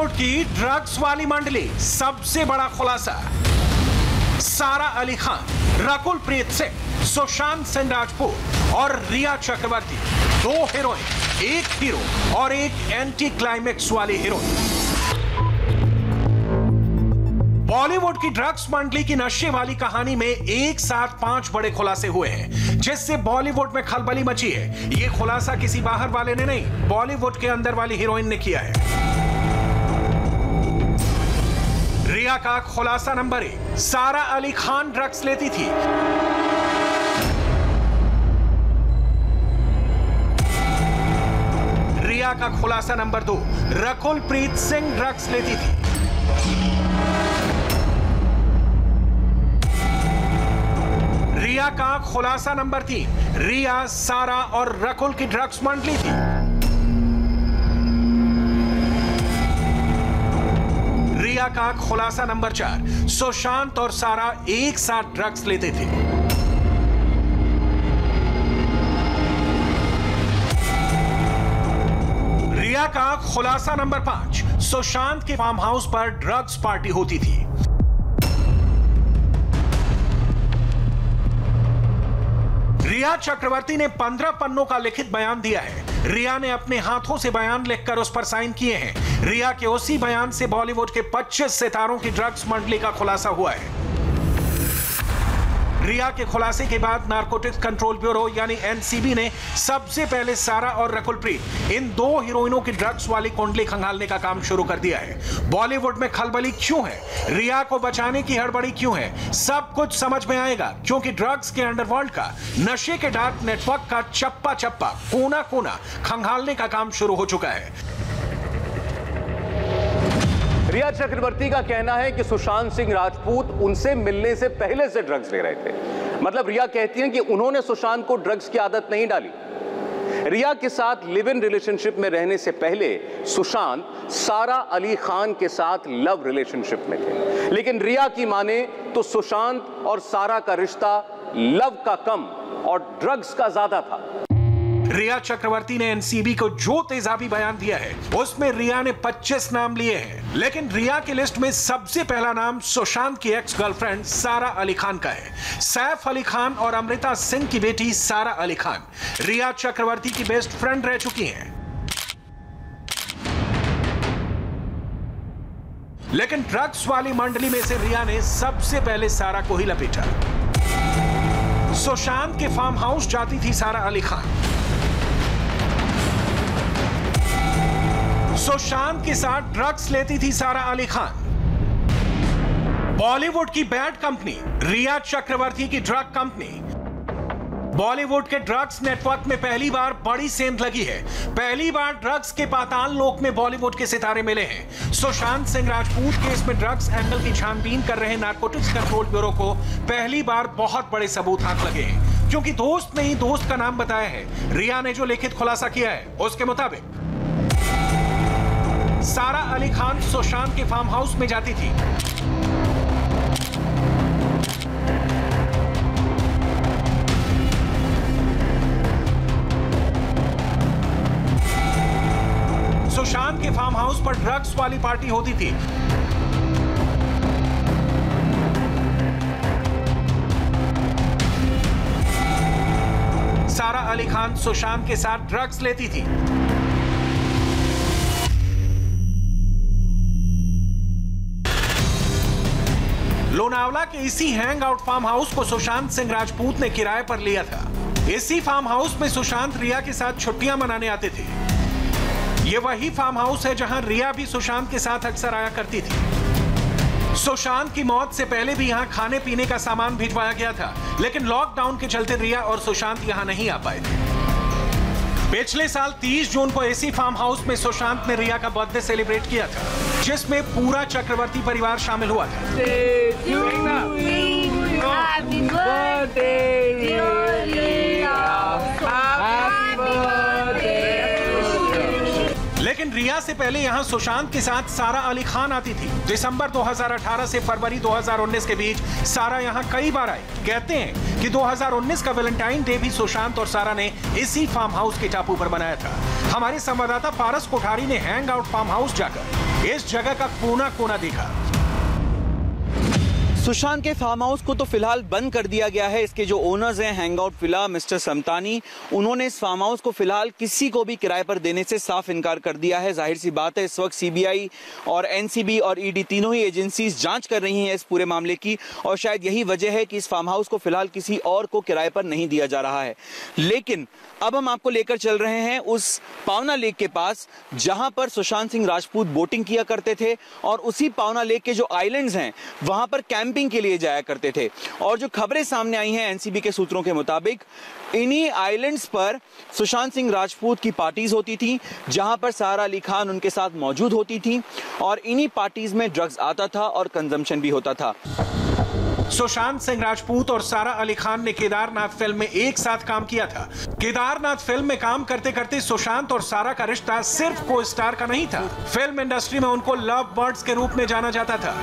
बॉलीवुड की ड्रग्स वाली मंडली, सबसे बड़ा खुलासा। सारा अली खान, रकुल प्रीत सिंह, सुशांत सिंह राजपूत और रिया चक्रवर्ती, 2 हीरोइन, 1 हीरो और एक एंटी क्लाइमेक्स वाली हीरोइन। बॉलीवुड की ड्रग्स मंडली की नशे वाली कहानी में एक साथ 5 बड़े खुलासे हुए हैं, जिससे बॉलीवुड में खलबली मची है। यह खुलासा किसी बाहर वाले ने नहीं, बॉलीवुड के अंदर वाली हीरोइन ने किया है। रिया का खुलासा नंबर 1, सारा अली खान ड्रग्स लेती थी। रिया का खुलासा नंबर 2, रकुल प्रीत सिंह ड्रग्स लेती थी। रिया का खुलासा नंबर 3, रिया, सारा और रकुल की ड्रग्स मंडली थी। रिया का खुलासा नंबर 4, सुशांत और सारा एक साथ ड्रग्स लेते थे। रिया का खुलासा नंबर 5, सुशांत के फार्म हाउस पर ड्रग्स पार्टी होती थी। रिया चक्रवर्ती ने 15 पन्नों का लिखित बयान दिया है। रिया ने अपने हाथों से बयान लिखकर उस पर साइन किए हैं। रिया के उसी बयान से बॉलीवुड के 25 सितारों की ड्रग्स मंडली का खुलासा हुआ है। रिया के खुलासे के बाद नारकोटिक्स कंट्रोल ब्यूरो यानी एनसीबी ने सबसे पहले सारा और रकुल प्रीत, इन 2 हीरोइनों की ड्रग्स वाली कुंडली खंगालने का काम शुरू कर दिया है। बॉलीवुड में खलबली क्यों है, रिया को बचाने की हड़बड़ी क्यों है, सब कुछ समझ में आएगा, क्योंकि ड्रग्स के अंडरवर्ल्ड का, नशे के डार्क नेटवर्क का चप्पा चप्पा, कोना कोना खंगालने का काम शुरू हो चुका है। रिया चक्रवर्ती का कहना है कि सुशांत सिंह राजपूत उनसे मिलने से पहले से ड्रग्स ले रहे थे। मतलब रिया कहती हैं कि उन्होंने सुशांत को ड्रग्स की आदत नहीं डाली। रिया के साथ लिव इन रिलेशनशिप में रहने से पहले सुशांत सारा अली खान के साथ लव रिलेशनशिप में थे। लेकिन रिया की माने तो सुशांत और सारा का रिश्ता लव का कम और ड्रग्स का ज्यादा था। रिया चक्रवर्ती ने एनसीबी को जो तेजाबी बयान दिया है, उसमें रिया ने 25 नाम लिए हैं, लेकिन रिया की लिस्ट में सबसे पहला नाम सुशांत की एक्स गर्लफ्रेंड सारा अली खान का है। सैफ अली खान और अमृता सिंह की बेटी सारा अली खान रिया चक्रवर्ती की बेस्ट फ्रेंड रह चुकी हैं। लेकिन ड्रग्स वाली मंडली में से रिया ने सबसे पहले सारा को ही लपेटा। सुशांत के फार्म हाउस जाती थी सारा अली खान। सुशांत के साथ ड्रग्स लेती थी सारा अली खान। बॉलीवुड की बैड कंपनी, रिया चक्रवर्ती की ड्रग कंपनी। बॉलीवुड के ड्रग्स नेटवर्क में पहली बार बड़ी सेंध लगी है। पहली बार ड्रग्स के पाताल लोक में बॉलीवुड के सितारे मिले हैं। सुशांत सिंह राजपूत केस में ड्रग्स एंगल की छानबीन कर रहे नारकोटिक्स कंट्रोल ब्यूरो को पहली बार बहुत बड़े सबूत हाथ लगे हैं, क्योंकि दोस्त ने ही दोस्त का नाम बताया है। रिया ने जो लिखित खुलासा किया है, उसके मुताबिक सारा अली खान सुशांत के फार्म हाउस में जाती थी। सुशांत के फार्म हाउस पर ड्रग्स वाली पार्टी होती थी। सारा अली खान सुशांत के साथ ड्रग्स लेती थी। लोनावला के इसी हैंग आउट फार्म हाउस को सुशांत सिंह राजपूत ने किराए पर लिया था। इसी फार्म हाउस में सुशांत रिया के साथ छुट्टियां मनाने आते थे। यह वही फार्म हाउस है जहां रिया भी सुशांत के साथ अक्सर आया करती थी। सुशांत की मौत से पहले भी यहां खाने पीने का सामान भिजवाया गया था, लेकिन लॉकडाउन के चलते रिया और सुशांत यहां नहीं आ पाए थे। पिछले साल 30 जून को इसी फार्म हाउस में सुशांत ने रिया का बर्थडे सेलिब्रेट किया था, जिसमें पूरा चक्रवर्ती परिवार शामिल हुआ था। लेकिन रिया रिया से पहले यहाँ सुशांत के साथ सारा अली खान आती थी। दिसंबर 2018 से फरवरी 2019 के बीच सारा यहाँ कई बार आई। कहते हैं कि 2019 का वैलेंटाइन डे भी सुशांत और सारा ने इसी फार्म हाउस के टापू पर बनाया था। हमारे संवाददाता पारस कोठारी ने हैंग आउट फार्म हाउस जाकर इस जगह का कोना कोना देखा। सुशांत के फार्म हाउस को तो फिलहाल बंद कर दिया गया है। इसके जो ओनर्स हैं hang out villa mister Samtani, उन्होंने इस फार्म हाउस को फिलहाल किसी को भी किराए पर देने से साफ इनकार कर दिया है। जाहिर सी बात है, इस वक्त सीबीआई और एनसीबी और ईडी तीनों ही एजेंसीज जांच कर रही हैं इस पूरे मामले की, और शायद यही वजह है कि इस फार्म हाउस को फिलहाल किसी और को किराए पर नहीं दिया जा रहा है। लेकिन अब हम आपको लेकर चल रहे हैं उस पावना लेक के पास जहां पर सुशांत सिंह राजपूत बोटिंग किया करते थे, और उसी पावना लेक के जो आइलैंड्स हैं वहां पर कैंपिंग के लिए जाया करते थे। और जो खबरें सामने आई हैं एनसीबी के सूत्रों के मुताबिक, इन्हीं आइलैंड्स पर सुशांत सिंह राजपूत की पार्टीज होती थी, जहां पर सारा अली खान उनके साथ मौजूद होती थी, और इन्हीं पार्टीज में ड्रग्स आता था और कंजम्पशन भी होता था। सुशांत सिंह राजपूत और सारा अली खान ने केदारनाथ फिल्म में एक साथ काम किया था। केदारनाथ फिल्म में काम करते करते सुशांत और सारा का रिश्ता सिर्फ को स्टार का नहीं था। फिल्म इंडस्ट्री में उनको लव बर्ड्स के रूप में जाना जाता था।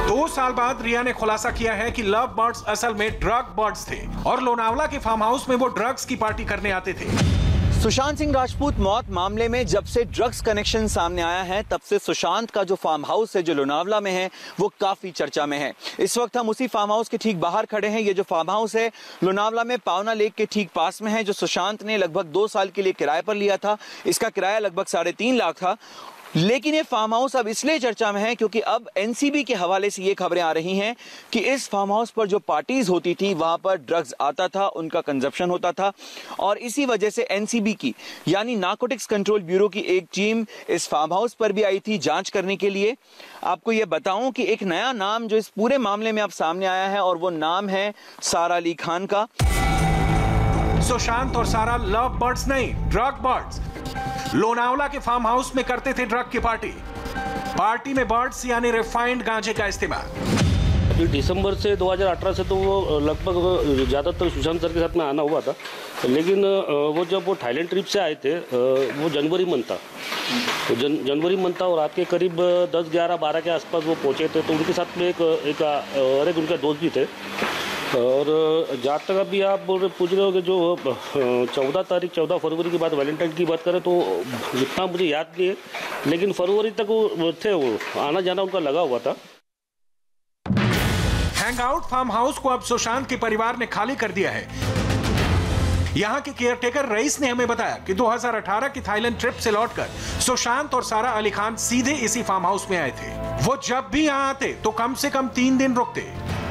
2 साल बाद रिया ने खुलासा किया है कि लव बर्ड्स असल में ड्रग बर्ड्स थे और लोनावला के फार्म हाउस में वो ड्रग्स की पार्टी करने आते थे। सुशांत सिंह राजपूत मौत मामले में जब से ड्रग्स कनेक्शन सामने आया है, तब से सुशांत का जो फार्म हाउस है जो लोनावला में है वो काफी चर्चा में है। इस वक्त हम उसी फार्म हाउस के ठीक बाहर खड़े हैं। ये जो फार्म हाउस है लोनावला में पावना लेक के ठीक पास में है, जो सुशांत ने लगभग 2 साल के लिए किराए पर लिया था। इसका किराया लगभग 3.5 लाख था। लेकिन ये फार्म हाउस अब इसलिए चर्चा में है क्योंकि अब एनसीबी के हवाले से ये खबरें आ रही हैं कि इस फार्म हाउस पर जो पार्टीज होती थी वहां पर ड्रग्स आता था, उनका कंजप्शन होता था, और इसी वजह से एनसीबी की यानी नारकोटिक्स कंट्रोल ब्यूरो की एक टीम इस फार्म हाउस पर भी आई थी जांच करने के लिए। आपको ये बताऊं कि एक नया नाम जो इस पूरे मामले में अब सामने आया है, और वो नाम है सारा अली खान का। सुशांत और सारा लव बर्ड्स नहीं, ड्रग बर्ड्स। लोनावला के फार्म हाउस में करते थे ड्रग की पार्टी में बर्ड्स यानी रिफाइंड गांजे का इस्तेमाल। दिसंबर से 2018 से तो वो लगभग ज़्यादातर सुशांत सर के साथ में आना हुआ था, लेकिन वो जब वो थाईलैंड ट्रिप से आए थे वो जनवरी मंथ था, तो जनवरी मंथ था, और रात के करीब 10, 11, 12 के आसपास वो पहुँचे थे। तो उनके साथ में एक उनका दोस्त भी थे। और जहाँ तक अभी आप पूछ रहे हो कि जो 14 फरवरी के बाद वैलेंटाइन की बात करें तो जितना मुझे याद नहीं है, लेकिन फरवरी तक वो थे, वो आना जाना उनका लगा हुआ था। हैंग आउट फार्म हाउस को अब सुशांत के परिवार ने खाली कर दिया है। यहाँ के केयरटेकर रईस ने हमें बताया कि 2018 की थाईलैंड ट्रिप से लौटकर सुशांत और सारा अली खान सीधे इसी फार्म हाउस में आए थे। वो जब भी यहाँ आते तो कम से कम 3 दिन रुकते।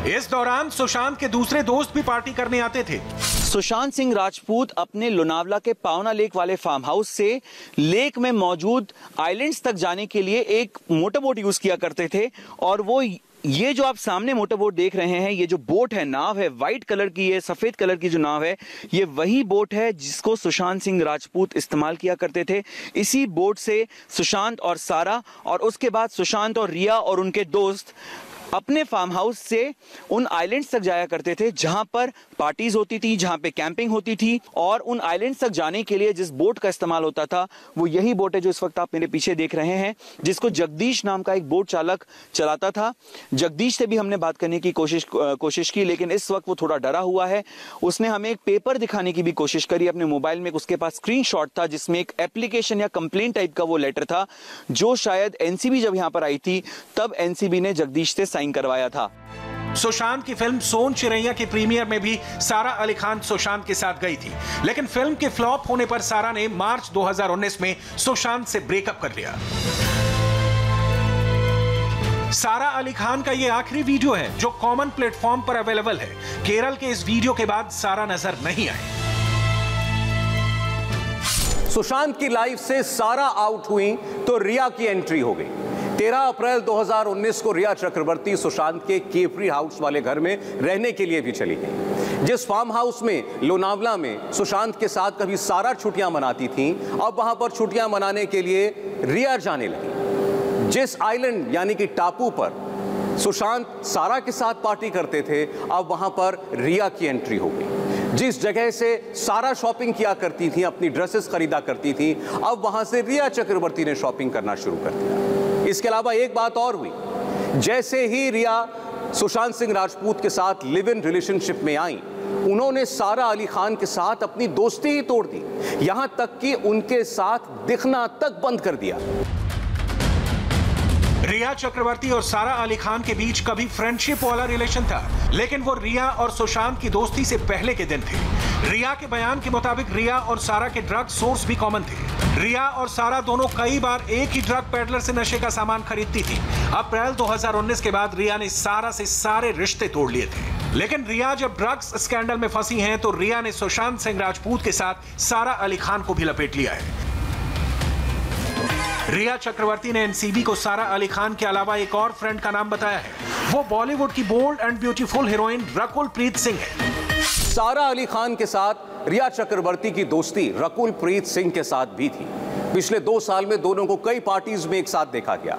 इस दौरान सुशांत के दूसरे दोस्त भी पार्टी करने आते थे। सुशांत सिंह राजपूत अपने लोनावला के पावना लेक वाले फार्म हाउस से लेक में मौजूद आइलैंड्स तक जाने के लिए एक मोटर बोट यूज किया करते थे, और वो ये जो आप सामने मोटर बोट देख रहे हैं, ये जो बोट है, नाव है, व्हाइट कलर की, ये सफेद कलर की जो नाव है, ये वही बोट है जिसको सुशांत सिंह राजपूत इस्तेमाल किया करते थे। इसी बोट से सुशांत और सारा, और उसके बाद सुशांत और रिया और उनके दोस्त अपने फार्म हाउस से उन आइलैंड्स तक जाया करते थे जहां पर पार्टीज होती थी, जहां पे कैंपिंग होती थी। और उन आइलैंड्स तक जाने के लिए जिस बोट का इस्तेमाल होता था वो यही बोट है जो इस वक्त आप मेरे पीछे देख रहे हैं, जिसको जगदीश नाम का एक बोट चालक चलाता था। जगदीश से भी हमने बात करने की कोशिश की, लेकिन इस वक्त वो थोड़ा डरा हुआ है। उसने हमें एक पेपर दिखाने की भी कोशिश करी अपने मोबाइल में। उसके पास स्क्रीनशॉट था जिसमें एक एप्लीकेशन या कंप्लेंट टाइप का वो लेटर था, जो शायद एनसीबी जब यहां पर आई थी तब एनसीबी ने जगदीश से साइन करवाया था। सुशांत की फिल्म सोन चिरैया के प्रीमियर में भी सारा अली खान सुशांत के साथ गई थी, लेकिन फिल्म के फ्लॉप होने पर सारा ने मार्च 2019 में सुशांत से ब्रेकअप कर लिया। सारा अली खान का यह आखिरी वीडियो है जो कॉमन प्लेटफॉर्म पर अवेलेबल है। केरल के इस वीडियो के बाद सारा नजर नहीं आई। सुशांत की लाइफ से सारा आउट हुई तो रिया की एंट्री हो गई। 13 अप्रैल 2019 को रिया चक्रवर्ती सुशांत के केपरी हाउस वाले घर में रहने के लिए भी चली गई। जिस फार्म हाउस में लोनावला में सुशांत के साथ कभी सारा छुट्टियां मनाती थीं, अब वहां पर छुट्टियां मनाने के लिए रिया जाने लगी। जिस आइलैंड यानी कि टापू पर सुशांत सारा के साथ पार्टी करते थे, अब वहां पर रिया की एंट्री हो गई। जिस जगह से सारा शॉपिंग किया करती थी, अपनी ड्रेसेस खरीदा करती थी, अब वहां से रिया चक्रवर्ती ने शॉपिंग करना शुरू कर दिया। इसके अलावा एक बात और हुई, जैसे ही रिया सुशांत सिंह राजपूत के साथ लिव इन रिलेशनशिप में आई, उन्होंने सारा अली खान के साथ अपनी दोस्ती ही तोड़ दी, यहां तक कि उनके साथ दिखना तक बंद कर दिया। रिया चक्रवर्ती और सारा अली खान के बीच कभी फ्रेंडशिप वाला रिलेशन था, लेकिन वो रिया और सुशांत की दोस्ती से पहले के दिन थे। रिया के बयान के मुताबिक रिया और सारा के ड्रग सोर्स भी कॉमन थे। रिया और सारा दोनों कई बार एक ही ड्रग पेडलर से नशे का सामान खरीदती थी। अप्रैल 2019 के बाद रिया ने सारा से सारे रिश्ते तोड़ लिए थे। लेकिन रिया जब ड्रग्स स्कैंडल में फंसी हैं, तो रिया ने सुशांत सिंह राजपूत के साथ सारा अली खान को भी लपेट लिया है। रिया चक्रवर्ती ने एनसीबी को सारा अली खान के अलावा एक और फ्रेंड का नाम बताया है। वो बॉलीवुड की bold and beautiful heroine Rakul Preet Singh है। सारा अली खान के साथ रिया चक्रवर्ती की दोस्ती रकुल प्रीत सिंह के साथ भी थी। पिछले 2 साल में दोनों को कई पार्टीज में एक साथ देखा गया।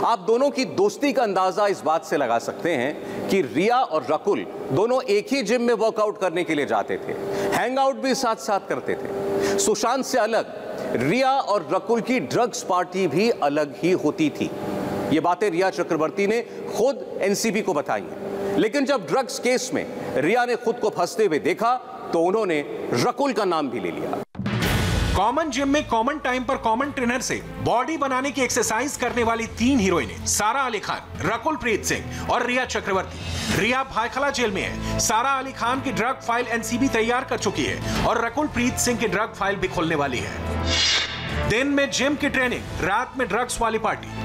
आप दोनों की दोस्ती का अंदाजा इस बात से लगा सकते हैं कि रिया और रकुल दोनों एक ही जिम में वर्कआउट करने के लिए जाते थे, हैंग आउट भी साथ साथ करते थे। सुशांत से अलग रिया और रकुल की ड्रग्स पार्टी भी अलग ही होती थी। ये बातें रिया चक्रवर्ती ने खुद एनसीबी को बताई हैं। लेकिन जब ड्रग्स केस में रिया ने खुद को फंसते हुए देखा, तो उन्होंने रकुल का नाम भी ले लिया। कॉमन जिम में कॉमन टाइम पर कॉमन ट्रेनर से बॉडी बनाने की एक्सरसाइज करने वाली 3 हीरोइनें, सारा अली खान, रकुल प्रीत सिंह और रिया चक्रवर्ती। रिया भायखला जेल में है। सारा अली खान की ड्रग फाइल एनसीबी तैयार कर चुकी है और रकुल प्रीत सिंह की ड्रग फाइल भी खोलने वाली है। दिन में जिम की ट्रेनिंग, रात में ड्रग्स वाली पार्टी।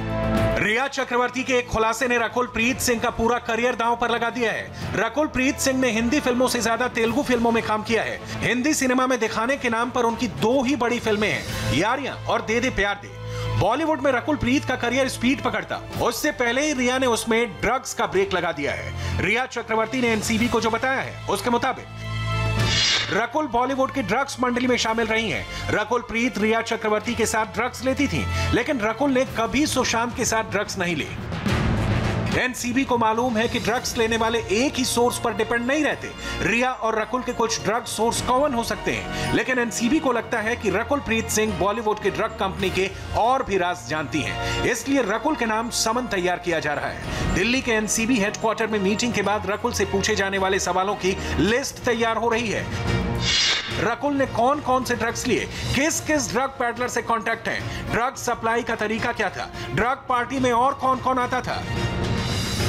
रिया चक्रवर्ती के एक खुलासे ने रकुल प्रीत सिंह का पूरा करियर दांव पर लगा दिया है। रकुल प्रीत सिंह ने हिंदी फिल्मों से ज्यादा तेलुगु फिल्मों में काम किया है। हिंदी सिनेमा में दिखाने के नाम पर उनकी 2 ही बड़ी फिल्में हैं, यारियां और दे दे प्यार दे। बॉलीवुड में रकुल प्रीत का करियर स्पीड पकड़ता, उससे पहले ही रिया ने उसमें ड्रग्स का ब्रेक लगा दिया है। रिया चक्रवर्ती ने एनसीबी को जो बताया है, उसके मुताबिक रकुल बॉलीवुड की ड्रग्स मंडली में शामिल रही हैं। रकुल प्रीत रिया चक्रवर्ती के साथ ड्रग्स लेती थी, लेकिन रकुल ने कभी सुशांत के साथ ड्रग्स नहीं ली। एनसीबी को मालूम है कि ड्रग्स लेने वाले एक ही सोर्स पर डिपेंड नहीं रहते। रिया और रकुल के कुछ ड्रग सोर्स कॉमन हो सकते हैं, लेकिन एनसीबी को लगता है कि रकुल प्रीत सिंह बॉलीवुड की ड्रग कंपनी के और भी राज जानती हैं। इसलिए रकुल के नाम समन तैयार किया जा रहा है। दिल्ली के एनसीबी हेडक्वार्टर में मीटिंग के बाद रकुल से पूछे जाने वाले सवालों की लिस्ट तैयार हो रही है। रकुल ने कौन कौन से ड्रग्स लिए, किस किस ड्रग पैडलर से कांटेक्ट है, ड्रग सप्लाई का तरीका क्या था, ड्रग पार्टी में और कौन कौन आता था।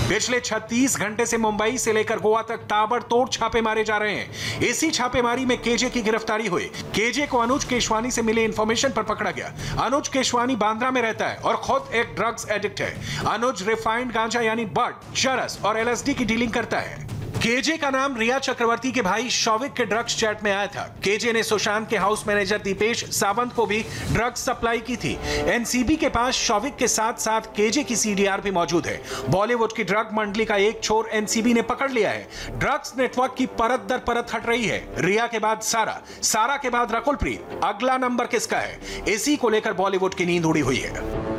पिछले 36 घंटे से मुंबई से लेकर गोवा तक ताबड़तोड़ छापे मारे जा रहे हैं। इसी छापेमारी में केजे की गिरफ्तारी हुई। केजे को अनुज केशवानी से मिले इंफॉर्मेशन पर पकड़ा गया। अनुज केशवानी बांद्रा में रहता है और खुद एक ड्रग्स एडिक्ट है। अनुज रिफाइंड गांजा यानी बड, चरस और एलएसडी की डीलिंग करता है। केजे का नाम रिया चक्रवर्ती के भाई शौविक के ड्रग्स चैट में आया था। केजे ने सुशांत के हाउस मैनेजर दीपेश सावंत को भी ड्रग्स सप्लाई की थी। एनसीबी के पास शौविक के साथ साथ केजे की सीडीआर भी मौजूद है। बॉलीवुड की ड्रग मंडली का एक छोर एनसीबी ने पकड़ लिया है। ड्रग्स नेटवर्क की परत दर परत हट रही है। रिया के बाद सारा, सारा के बाद रकुल प्रीत, अगला नंबर किसका है? इसी को लेकर बॉलीवुड की नींद उड़ी हुई है।